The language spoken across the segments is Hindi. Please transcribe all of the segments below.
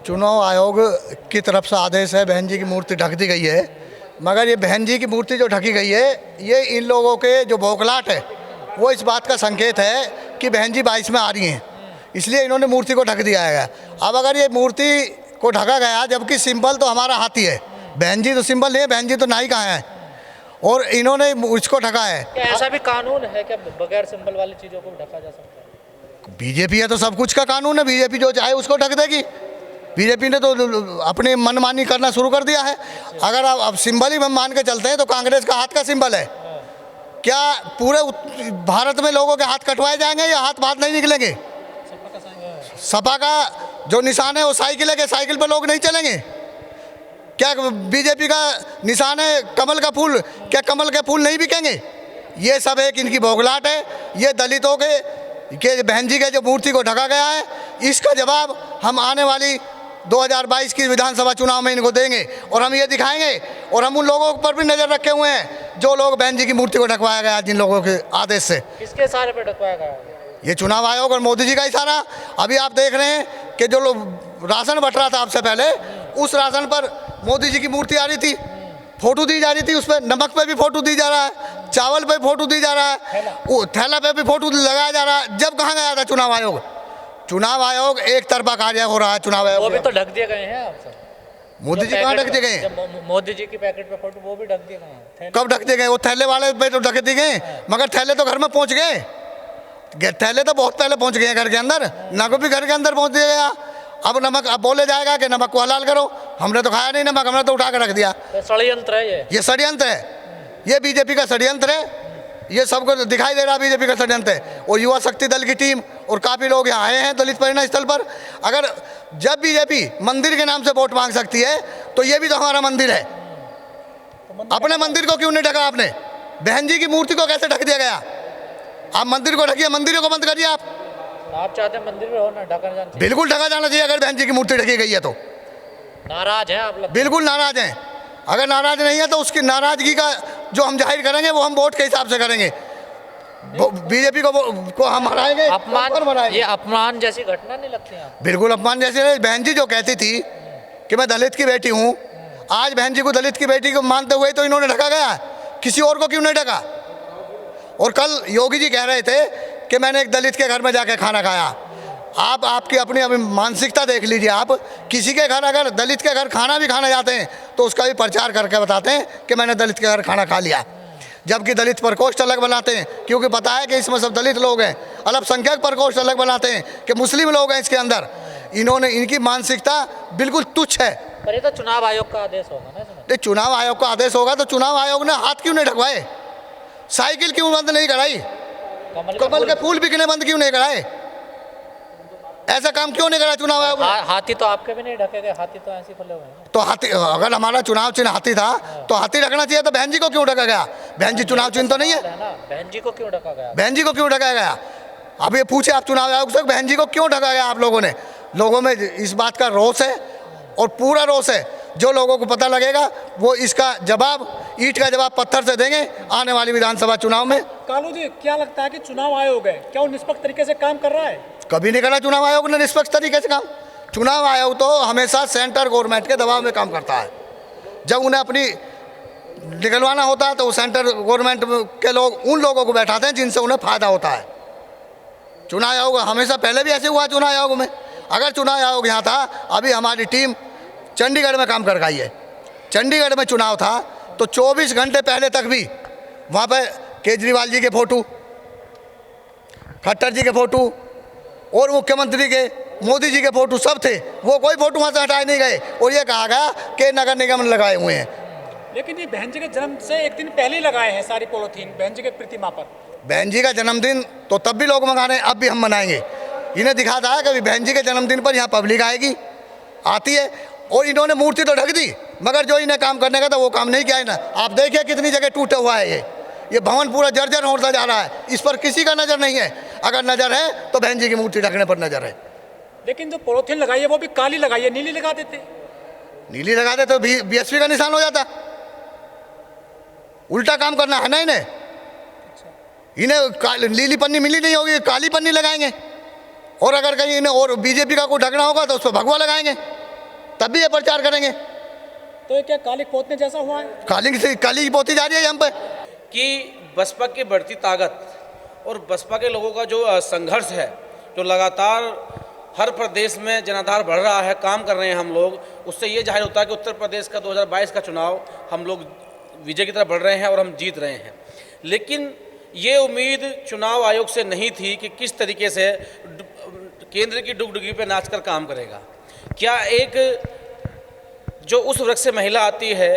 चुनाव आयोग की तरफ से आदेश है, बहन जी की मूर्ति ढक दी गई है, मगर ये बहन जी की मूर्ति जो ढकी गई है ये इन लोगों के जो बौखलाहट है वो इस बात का संकेत है कि बहन जी 22 में आ रही हैं, इसलिए इन्होंने मूर्ति को ढक दिया है। अब अगर ये मूर्ति को ढका गया, जबकि सिंबल तो हमारा हाथी है, बहन जी तो सिंबल नहीं है, बहन जी तो नाई कहाँ है, और इन्होंने इसको ढका है। क्या ऐसा भी कानून है क्या बगैर सिंबल वाली चीज़ों को ढका जा सकता है? बीजेपी है तो सब कुछ का कानून है, बीजेपी जो चाहे उसको ढक देगी। बीजेपी ने तो अपनी मनमानी करना शुरू कर दिया है। अगर आप अब सिंबल ही हम मान के चलते हैं तो कांग्रेस का हाथ का सिंबल है, क्या पूरे भारत में लोगों के हाथ कटवाए जाएंगे या हाथ बात नहीं निकलेंगे? सपा का जो निशान है वो साइकिल है, कि साइकिल पर लोग नहीं चलेंगे? क्या बीजेपी का निशान है कमल का फूल, क्या कमल के फूल नहीं बिकेंगे? ये सब एक इनकी बौखलाहट है। ये दलितों के बहन जी के जो मूर्ति को ढका गया है, इसका जवाब हम आने वाली 2022 की विधानसभा चुनाव में इनको देंगे, और हम ये दिखाएंगे, और हम उन लोगों पर भी नज़र रखे हुए हैं जो लोग बहन जी की मूर्ति को ढकवाया गया जिन लोगों के आदेश से। किसके इशारे पे ढकवाया गया? ये चुनाव आयोग और मोदी जी का इशारा। अभी आप देख रहे हैं कि जो लोग राशन बंट रहा था आपसे पहले, उस राशन पर मोदी जी की मूर्ति आ रही थी, फोटो दी जा रही थी, उस पर नमक पे भी फोटो दी जा रहा है, चावल पे फोटो दी जा रहा है, थैला पे भी फोटो लगाया जा रहा है। जब कहाँ गया था चुनाव आयोग? चुनाव आयोग एक तरफा कार्य हो रहा है। चुनाव आयोग वो भी तो ढक दिए गए हैं आपसे। मोदी जी कहाँ ढक दिए गए? मोदी जी की पैकेट पे फोटो वो भी ढक दिए गए हैं। कब ढक दिए गए? वो थैले वाले पे तो ढक दिए गए, मगर थैले तो घर में पहुँच गए, थैले तो बहुत पहले पहुँच गए घर के अंदर, नमक भी घर के अंदर पहुँच दिया गया। अब नमक अब बोले जाएगा कि नमक को हलाल करो, हमने तो खाया नहीं नमक, हमने तो उठा कर रख दिया। तो षड्यंत्र है ये षड्यंत्र है, ये बीजेपी का षड्यंत्र है। ये सबको दिखाई दे रहा बीजेपी का षड्यंत्र है। और युवा शक्ति दल की टीम और काफ़ी लोग यहाँ आए हैं दलित परिणय स्थल पर। अगर जब बीजेपी मंदिर के नाम से वोट मांग सकती है तो ये भी तो हमारा मंदिर है, अपने मंदिर को क्यों नहीं ढका आपने? बहन जी की मूर्ति को कैसे ढक दिया गया? आप मंदिर को ढकिए, मंदिरों को बंद करिए। आप चाहते हैं मंदिर में हो ना ढका जाना चाहिए? बिल्कुल ढका जाना चाहिए। अगर बहन जी की मूर्ति ढकी गई है तो नाराज हैं आप लोग? बिल्कुल नाराज हैं। अगर नाराज नहीं है तो उसकी नाराजगी का जो हम जाहिर करेंगे वो हम वोट के हिसाब से करेंगे। बीजेपी को हम हराएंगे। ये अपमान जैसी घटना नहीं लगती है? बिल्कुल अपमान जैसे। बहन जी जो कहती थी कि मैं दलित की बेटी हूँ, आज बहन जी को दलित की बेटी को मानते हुए तो इन्होंने ढका गया, किसी और को क्यों नहीं ढका? और कल योगी जी कह रहे थे कि मैंने एक दलित के घर में जाके खाना खाया। आप आपकी अपनी अभी मानसिकता देख लीजिए। आप किसी के घर अगर दलित के घर खाना भी खाने जाते हैं तो उसका भी प्रचार करके बताते हैं कि मैंने दलित के घर खाना खा लिया, जबकि दलित प्रकोष्ठ अलग बनाते हैं क्योंकि पता है कि इसमें सब दलित लोग हैं। अल्पसंख्यक प्रकोष्ठ अलग बनाते हैं कि मुस्लिम लोग हैं इसके अंदर। इनकी मानसिकता बिल्कुल तुच्छ है। पर ये तो चुनाव आयोग का आदेश होगा ना? चुनाव आयोग का आदेश होगा तो चुनाव आयोग ने हाथ क्यों नहीं ढकवाए? साइकिल क्यों बंद नहीं कराई? कमल के फूल बिकने बंद क्यों नहीं कराए? ऐसा काम क्यों नहीं करा चुनाव आयोग? हाथी तो आपके भी नहीं ढके गए, हाथी तो ऐसे फले हुए हैं। तो हाथी, अगर हमारा चुनाव चिन्ह हाथी था तो हाथी रखना चाहिए। तो बहन जी को क्यों ढका गया? बहन जी चुनाव चिन्ह तो नहीं है। बहन जी को क्यों ढका गया? बहन जी को क्यों ढका गया? अब ये पूछे आप चुनाव आयोग से, बहन जी को क्यों ढका गया? आप लोगों ने, लोगों में इस बात का रोष है और पूरा रोष है। जो लोगों को पता लगेगा वो इसका जवाब, ईंट का जवाब पत्थर से देंगे आने वाली विधानसभा चुनाव में। कालू जी, क्या लगता है कि चुनाव आयोग है क्या वो निष्पक्ष तरीके से काम कर रहा है? कभी नहीं करा चुनाव आयोग ने निष्पक्ष तरीके से काम। चुनाव आयोग तो हमेशा सेंटर गवर्नमेंट के दबाव में काम करता है। जब उन्हें अपनी निकलवाना होता है तो वो सेंटर गवर्नमेंट के लोग उन लोगों को बैठाते हैं जिनसे उन्हें फ़ायदा होता है। चुनाव आयोग हमेशा पहले भी ऐसे हुआ। चुनाव आयोग में अगर चुनाव आयोग यहाँ था, अभी हमारी टीम चंडीगढ़ में काम कर गई है। चंडीगढ़ में चुनाव था तो 24 घंटे पहले तक भी वहाँ पर केजरीवाल जी के फ़ोटो, खट्टर जी के फ़ोटो और मुख्यमंत्री के, मोदी जी के फ़ोटो सब थे। वो कोई फ़ोटो वहाँ से हटाए नहीं गए और ये कहा गया कि नगर निगम लगाए हुए हैं। लेकिन ये बहन जी के जन्म से एक दिन पहले ही लगाए हैं सारी पॉलीथीन बहन जी के प्रतिमा पर। बहन जी का जन्मदिन तो तब भी लोग मना रहे हैं, अब भी हम मनाएंगे। इन्हें दिखा था कि बहन जी के जन्मदिन पर यहाँ पब्लिक आएगी, आती है, और इन्होंने मूर्ति तो ढक दी मगर जो इन्हें काम करने का था वो काम नहीं किया ना। आप देखिए कितनी जगह टूटा हुआ है ये भवन पूरा जर्जर होता जा रहा है। इस पर किसी का नज़र नहीं है। अगर नज़र है तो बहन जी की मूर्ति ढकने पर नज़र है। लेकिन जो पॉलीथीन लगाई है वो भी काली लगाई है, नीली लगा देते। नीली लगा दे तो बीएसपी का निशान हो जाता। उल्टा काम करना है ना इन्हें नीली पन्नी मिली नहीं होगी, काली पन्नी लगाएंगे। और अगर कहीं इन्हें और बीजेपी का कोई ढकना होगा तो उस पर भगवा लगाएंगे। तब भी ये प्रचार करेंगे। तो ये क्या काली पोतने जैसा हुआ है? काली पोती जा रही है हम पे कि बसपा की बढ़ती ताकत और बसपा के लोगों का जो संघर्ष है, जो लगातार हर प्रदेश में जनाधार बढ़ रहा है, काम कर रहे हैं हम लोग, उससे ये जाहिर होता है कि उत्तर प्रदेश का 2022 का चुनाव हम लोग विजय की तरफ बढ़ रहे हैं और हम जीत रहे हैं। लेकिन ये उम्मीद चुनाव आयोग से नहीं थी कि किस तरीके से केंद्र की डुगडुगी पे नाचकर काम करेगा। क्या एक जो उस वर्ग से महिला आती है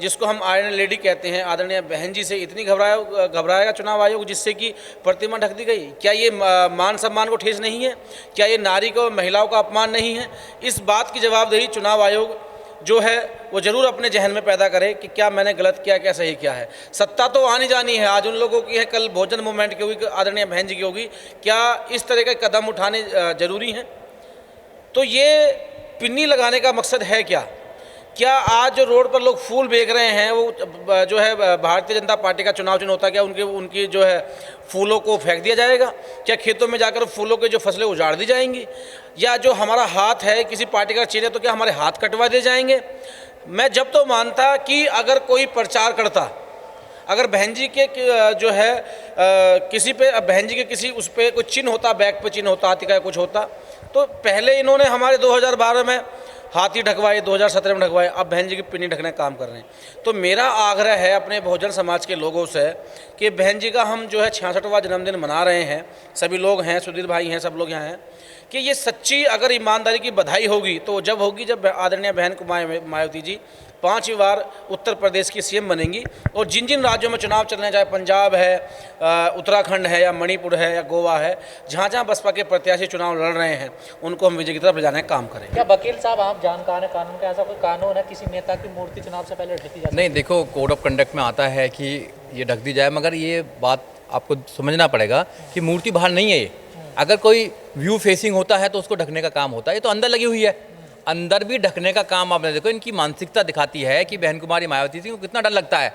जिसको हम आयरन लेडी कहते हैं, आदरणीय बहन जी से इतनी घबराएगा चुनाव आयोग जिससे कि प्रतिमा ढक दी गई? क्या ये मान सम्मान को ठेस नहीं है? क्या ये नारी को, महिलाओं का अपमान नहीं है? इस बात की जवाबदेही चुनाव आयोग जो है वो ज़रूर अपने जहन में पैदा करे कि क्या मैंने गलत किया, क्या सही किया है। सत्ता तो आनी जानी है, आज उन लोगों की है, कल भोजन मूवमेंट की होगी, आदरणीय बहन जी की होगी। क्या इस तरह के कदम उठाने ज़रूरी हैं? तो ये पिन्नी लगाने का मकसद है क्या? क्या आज जो रोड पर लोग फूल बेच रहे हैं वो जो है भारतीय जनता पार्टी का चुनाव चिन्ह होता है क्या? उनकी जो है फूलों को फेंक दिया जाएगा? क्या खेतों में जाकर फूलों के जो फसलें उजाड़ दी जाएंगी? या जो हमारा हाथ है किसी पार्टी का चिन्ह है तो क्या हमारे हाथ कटवा दिए जाएंगे? मैं जब तो मानता कि अगर कोई प्रचार करता, अगर बहन जी के जो है किसी पे बहन जी के किसी उस पर कोई चिन्ह होता, बैग पे चिन्ह होता, हाथी का कुछ होता, तो पहले इन्होंने हमारे 2012 में हाथी ढकवाए, 2017 में ढकवाए, अब बहन जी की पिन्नी ढकने का काम कर रहे हैं। तो मेरा आग्रह है अपने बहुजन समाज के लोगों से कि बहन जी का हम जो है 66वां जन्मदिन मना रहे हैं, सभी लोग हैं, सुधीर भाई हैं, सब लोग यहाँ हैं, कि ये सच्ची अगर ईमानदारी की बधाई होगी तो जब होगी जब आदरणीय बहन कुमारी मायावती जी 5वीं बार उत्तर प्रदेश की सीएम बनेंगी। और जिन जिन राज्यों में चुनाव चल रहे हैं, चाहे पंजाब है, उत्तराखंड है, या मणिपुर है, या गोवा है, जहाँ जहाँ बसपा के प्रत्याशी चुनाव लड़ रहे हैं उनको हम विजय की तरफ ले जाने का काम करेंगे। क्या वकील साहब आप जानकार हैं कानून का, ऐसा कोई कानून है किसी नेता की मूर्ति चुनाव से पहले ढकी जाती है? नहीं, देखो कोड ऑफ कंडक्ट में आता है कि ये ढक दी जाए, मगर ये बात आपको समझना पड़ेगा कि मूर्ति बाहर नहीं है। ये अगर कोई व्यू फेसिंग होता है तो उसको ढकने का काम होता है, ये तो अंदर लगी हुई है, अंदर भी ढकने का काम आपने देखो। इनकी मानसिकता दिखाती है कि बहन कुमारी मायावती जी को कितना डर लगता है।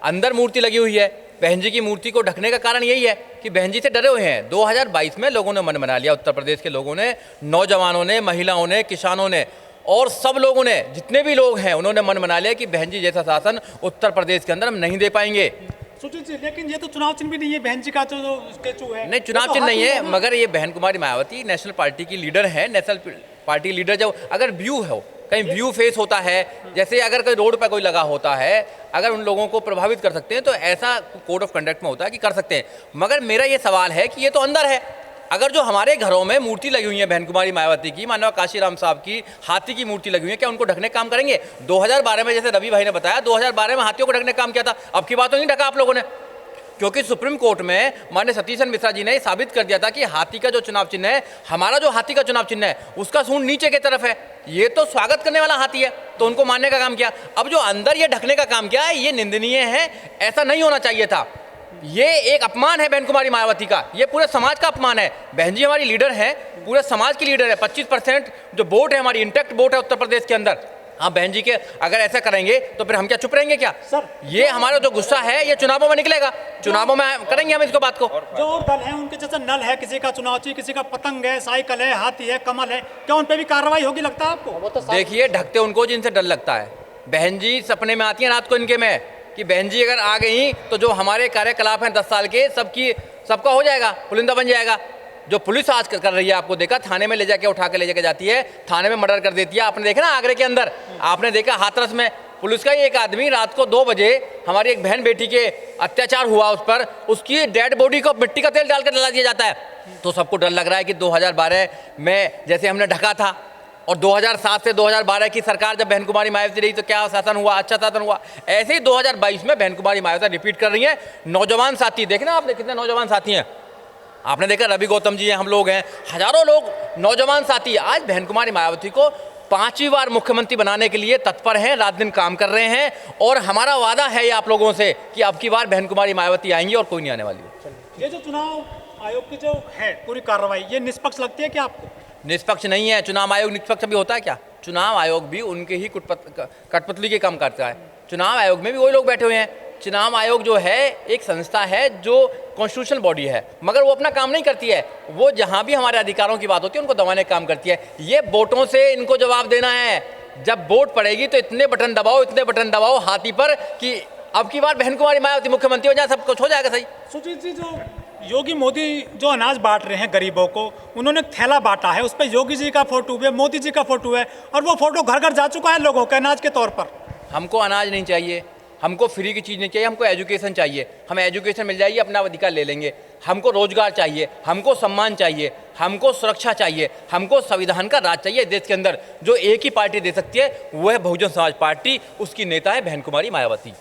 अंदर मूर्ति लगी हुई है, बहन जी की मूर्ति को ढकने का कारण यही है कि बहन जी से डरे हुए हैं। 2022 में लोगों ने मन बना लिया, उत्तर प्रदेश के लोगों ने, नौजवानों ने, महिलाओं ने, किसानों ने और सब लोगों ने, जितने भी लोग हैं उन्होंने मन बना लिया कि बहन जी जैसा शासन उत्तर प्रदेश के अंदर हम नहीं दे पाएंगे। सुशील जी, लेकिन ये तो चुनाव चिन्ह भी नहीं है बहन जी का, जो स्टेचू है। नहीं, चुनाव चिन्ह नहीं है, मगर ये बहन कुमारी मायावती नेशनल पार्टी की लीडर है। नेशनल पार्टी लीडर जब अगर व्यू हो, कहीं व्यू फेस होता है, जैसे अगर कोई रोड पर कोई लगा होता है, अगर उन लोगों को प्रभावित कर सकते हैं तो ऐसा कोड ऑफ कंडक्ट में होता है कि कर सकते हैं। मगर मेरा ये सवाल है कि ये तो अंदर है। अगर जो हमारे घरों में मूर्ति लगी हुई है बहन कुमारी मायावती की, मानव काशीराम साहब की हाथी की मूर्ति लगी हुई है, क्या उनको ढकने का काम करेंगे? 2012 में जैसे रवि भाई ने बताया, 2012 में हाथियों को ढकने का काम किया था, अब की बात तो नहीं ढका आप लोगों ने, क्योंकि सुप्रीम कोर्ट में माननीय सतीशन मिश्रा जी ने साबित कर दिया था कि हाथी का जो चुनाव चिन्ह है, हमारा जो हाथी का चुनाव चिन्ह है, उसका सूंड नीचे की तरफ है। ये तो स्वागत करने वाला हाथी है, तो उनको मानने का काम किया। अब जो अंदर ये ढकने का काम किया है, ये निंदनीय है, ऐसा नहीं होना चाहिए था। ये एक अपमान है बहन कुमारी मायावती का, ये पूरे समाज का अपमान है। बहन जी हमारी लीडर है, पूरे समाज की लीडर है। 25% जो वोट है हमारी, इंटैक्ट वोट है उत्तर प्रदेश के अंदर। हाँ, बहन जी के अगर ऐसा करेंगे तो फिर हम क्या चुप रहेंगे क्या? सर, ये हमारा जो गुस्सा है ये चुनावों में निकलेगा, चुनावों में करेंगे हम इसको बात को। जो दल है उनके जैसे नल है, किसी का चुनाव चिन्ह, किसी का पतंग है, साइकिल है, हाथी है, कमल है, क्या उन पे भी कार्रवाई होगी लगता है आपको? वो तो देखिए, ढकते उनको जिनसे डर लगता है। बहन जी सपने में आती है रात को इनके में कि बहन जी अगर आ गई तो जो हमारे कार्यकलाप हैं 10 साल के, सबका हो जाएगा, पुलिंदा बन जाएगा। जो पुलिस आज कर रही है, आपको देखा, थाने में ले जाके उठा के ले जाके जाती है, थाने में मर्डर कर देती है। आपने देखा ना आगरे के अंदर, आपने देखा हाथरस में पुलिस का ही एक आदमी रात को 2 बजे हमारी एक बहन बेटी के अत्याचार हुआ उस पर, उसकी डेड बॉडी को मिट्टी का तेल डालकर जला दिया जाता है। तो सबको डर लग रहा है कि 2012 में जैसे हमने ढका था और 2007 से 2012 की सरकार जब बहन कुमारी मायावती रही तो क्या शासन हुआ? अच्छा शासन हुआ। ऐसे ही 2022 में बहन कुमारी मायावती रिपीट कर रही है। नौजवान साथी देखना आपने, कितने नौजवान साथी हैं। आपने देखा रवि गौतम जी हैं, हम लोग हैं, हजारों लोग नौजवान साथी आज बहन कुमारी मायावती को 5वीं बार मुख्यमंत्री बनाने के लिए तत्पर हैं, रात दिन काम कर रहे हैं। और हमारा वादा है ये आप लोगों से कि अब की बार बहन कुमारी मायावती आएंगी और कोई नहीं आने वाली है। ये जो चुनाव आयोग की जो है पूरी कार्रवाई, ये निष्पक्ष लगती है क्या आपको? निष्पक्ष नहीं है। चुनाव आयोग निष्पक्ष भी होता है क्या? चुनाव आयोग भी उनके ही कठपुतली के काम करता है। चुनाव आयोग में भी वही लोग बैठे हुए हैं। चुनाव आयोग जो है एक संस्था है जो कॉन्स्टिट्यूशनल बॉडी है, मगर वो अपना काम नहीं करती है। वो जहाँ भी हमारे अधिकारों की बात होती है उनको दबाने का काम करती है। ये वोटों से इनको जवाब देना है, जब वोट पड़ेगी तो इतने बटन दबाओ हाथी पर कि अब की बार बहन कुमारी मायावती मुख्यमंत्री हो जाए, सब कुछ हो जाएगा सही। सुजीत जी, जो योगी मोदी जो अनाज बांट रहे हैं गरीबों को, उन्होंने एक थैला बांटा है, उस पर योगी जी का फोटो है, मोदी जी का फोटो है, और वो फोटो घर घर जा चुका है लोगों के अनाज के तौर पर। हमको अनाज नहीं चाहिए, हमको फ्री की चीज़ नहीं चाहिए, हमको एजुकेशन चाहिए। हमें एजुकेशन मिल जाएगी, अपना अधिकार ले लेंगे। हमको रोजगार चाहिए, हमको सम्मान चाहिए, हमको सुरक्षा चाहिए, हमको संविधान का राज चाहिए देश के अंदर। जो एक ही पार्टी दे सकती है वो है बहुजन समाज पार्टी, उसकी नेता है बहन कुमारी मायावती।